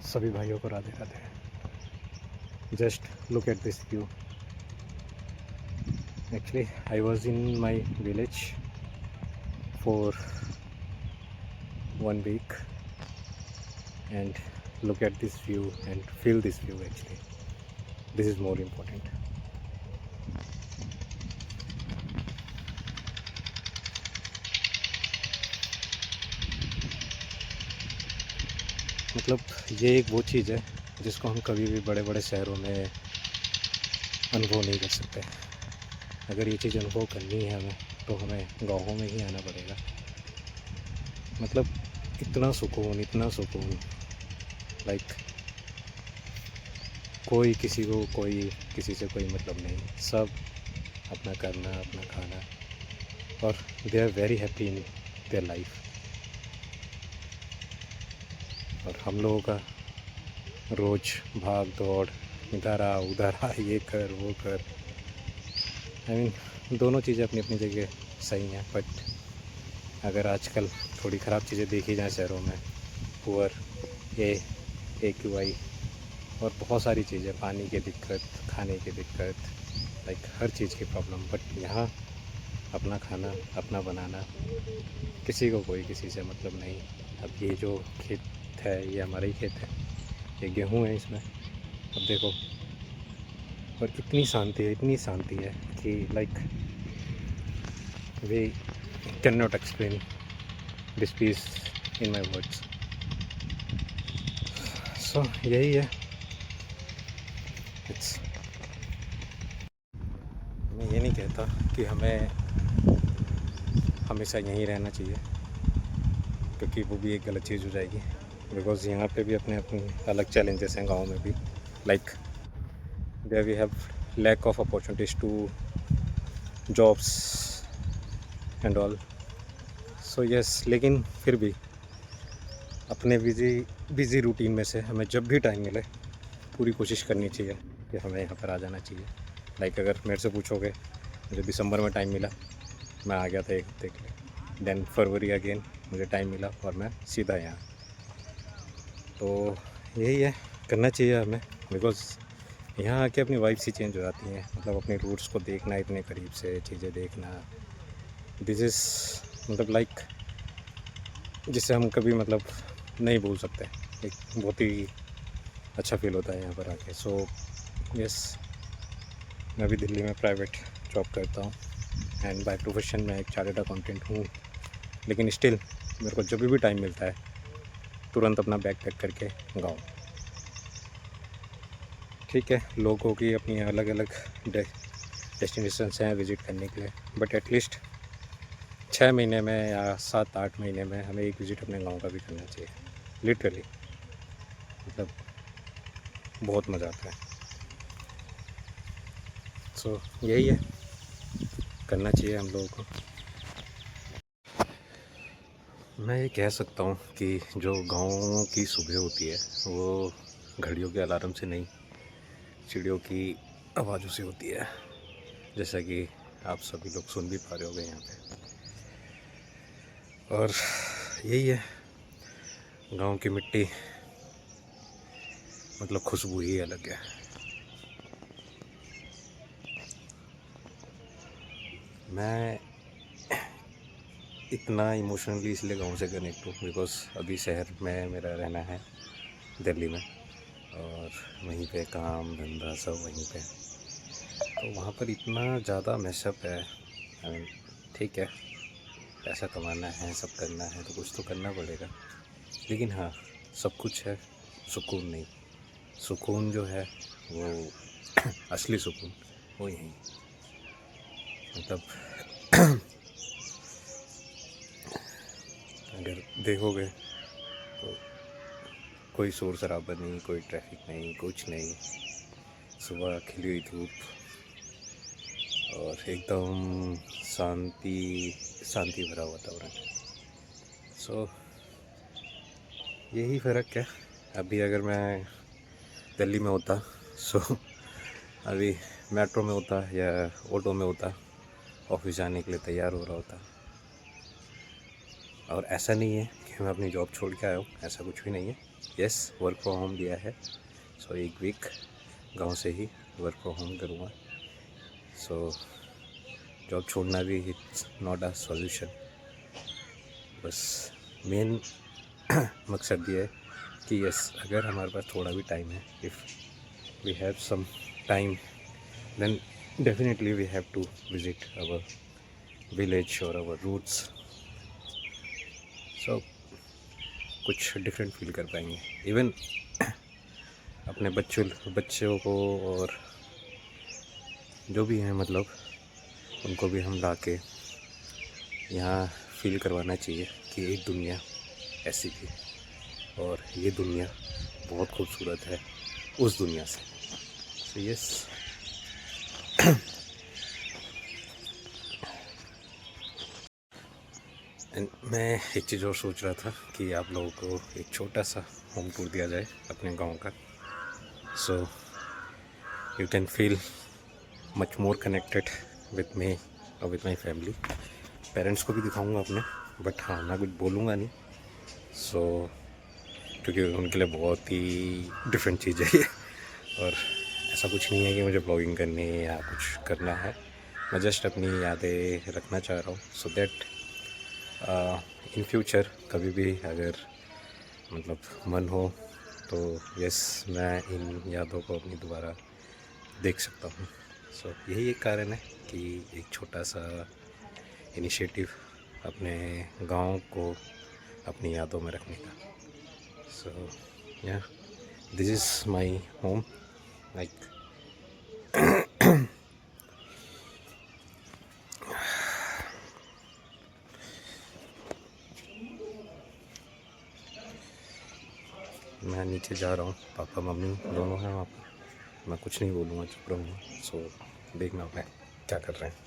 सभी भाइयों को Radhe Radhe. Just look at this view. Actually I was in my village for 1 week and look at this view and feel this view. Actually, this is more important. मतलब ये एक वो चीज़ है जिसको हम कभी भी बड़े बड़े शहरों में अनुभव नहीं कर सकते। अगर ये चीज़ अनुभव करनी है हमें तो हमें गाँवों में ही आना पड़ेगा। मतलब इतना सुकून लाइक कोई किसी से कोई मतलब नहीं। सब अपना करना, अपना खाना, और they are very happy in their life. और हम लोगों का रोज़ भाग दौड़, इधर आ उधर आ, ये कर वो कर। आई मीन दोनों चीज़ें अपनी अपनी जगह सही हैं, बट अगर आजकल थोड़ी ख़राब चीज़ें देखी जाएँ शहरों में, पुअर AQI और बहुत सारी चीज़ें, पानी की दिक्कत, खाने की दिक्कत, लाइक हर चीज़ की प्रॉब्लम। बट यहाँ अपना खाना, अपना बनाना, किसी को कोई किसी से मतलब नहीं। अब ये जो खेत है ये हमारा ही खेत है, ये गेहूँ है इसमें। अब देखो, और इतनी शांति है कि like we can not explain this peace in my words. So यही है। इट्स मैं ये नहीं कहता कि हमें हमेशा यहीं रहना चाहिए, क्योंकि वो भी एक गलत चीज़ हो जाएगी। बिकॉज़ यहाँ पे भी अपने अपने अलग चैलेंजेस हैं गाँव में भी। Like there we have lack of opportunities to jobs and all. So yes, लेकिन फिर भी अपने बिज़ी रूटीन में से हमें जब भी टाइम मिले पूरी कोशिश करनी चाहिए कि हमें यहाँ पर आ जाना चाहिए। लाइक अगर मेरे से पूछोगे, मुझे दिसंबर में टाइम मिला, मैं आ गया था 1 हफ्ते के लिए। देन फरवरी अगेन मुझे टाइम मिला और मैं सीधा यहाँ। तो यही है, करना चाहिए हमें। बिकॉज़ यहाँ आके अपनी वाइब्स ही चेंज हो जाती हैं। मतलब अपने रूट्स को देखना, इतने करीब से चीज़ें देखना, दिस इज़ मतलब लाइक जिसे हम कभी मतलब नहीं भूल सकते। एक बहुत ही अच्छा फील होता है यहाँ पर आके। सो यस, मैं भी दिल्ली में प्राइवेट जॉब करता हूँ एंड बाय प्रोफेशन मैं एक चार्टर्ड अकाउंटेंट हूँ। लेकिन स्टिल मेरे को जब भी टाइम मिलता है तुरंत अपना बैग पैक करके गाँव। ठीक है, लोगों की अपनी अलग अलग डेस्टिनेशंस हैं विज़िट करने के लिए, बट एटलीस्ट 6 महीने में या 7-8 महीने में हमें एक विज़िट अपने गांव का भी करना चाहिए। लिटरली मतलब बहुत मज़ा आता है। सो यही है, करना चाहिए हम लोगों को। मैं ये कह सकता हूँ कि जो गाँव की सुबह होती है वो घड़ियों के अलार्म से नहीं, चिड़ियों की आवाज़ों से होती है। जैसा कि आप सभी लोग सुन भी पा रहे होंगे यहाँ पे। और यही है, गांव की मिट्टी मतलब खुशबू ही अलग है। मैं इतना इमोशनली इसलिए गांव से कनेक्ट हूँ बिकॉज़ अभी शहर में मेरा रहना है दिल्ली में, और वहीं पे काम धंधा सब वहीं पे। तो वहाँ पर इतना ज़्यादा मैशअप है। आई मीन ठीक है, पैसा कमाना है, सब करना है तो कुछ तो करना पड़ेगा। लेकिन हाँ, सब कुछ है, सुकून नहीं। सुकून जो है वो असली सुकून वो यहीं। मतलब अगर देखोगे तो कोई शोर शराबा नहीं, कोई ट्रैफिक नहीं, कुछ नहीं। सुबह खिली हुई धूप और एकदम शांति भरा वातावरण। सो यही फ़र्क है। अभी अगर मैं दिल्ली में होता सो अभी मेट्रो में होता या ऑटो में होता, ऑफिस जाने के लिए तैयार हो रहा होता। और ऐसा नहीं है कि मैं अपनी जॉब छोड़ के आया हूँ, ऐसा कुछ भी नहीं है। यस, वर्क फ्रॉम होम दिया है। सो एक वीक गांव से ही वर्क फ्रॉम होम करूँगा। सो जॉब छोड़ना भी इट्स नॉट अ सॉल्यूशन। बस मेन मकसद ये है कि यस, अगर हमारे पास थोड़ा भी टाइम है, if we have some time, then definitely we have to visit our village और आवर रूट्स। सो कुछ डिफरेंट फील कर पाएंगे। इवन अपने बच्चों को और जो भी हैं, मतलब उनको भी हम ला के यहाँ फील करवाना चाहिए कि एक दुनिया ऐसी थी और ये दुनिया बहुत खूबसूरत है उस दुनिया से। सो यस, मैं एक चीज़ और सोच रहा था कि आप लोगों को एक छोटा सा होम टूर दिया जाए अपने गांव का। So you can feel much more connected with me और विथ माई फैमिली। पेरेंट्स को भी दिखाऊंगा अपने, बट हाँ, मैं कुछ बोलूँगा नहीं। सो क्योंकि उनके लिए बहुत ही डिफरेंट चीज़ है ये, और ऐसा कुछ नहीं है कि मुझे ब्लॉगिंग करनी है या कुछ करना है। मैं जस्ट अपनी यादें रखना चाह रहा हूँ, सो दैट इन फ्यूचर कभी भी अगर मतलब मन हो तो यस, मैं इन यादों को अपनी दोबारा देख सकता हूँ। सो यही एक कारण है कि एक छोटा सा इनिशिएटिव अपने गांव को अपनी यादों में रखने का। सो या, this is my home. Like मैं नीचे जा रहा हूँ, पापा मम्मी दोनों हैं वहाँ पर। मैं कुछ नहीं बोलूँगा, चुप रहूँगा। सो देखना मैं क्या कर रहे हैं।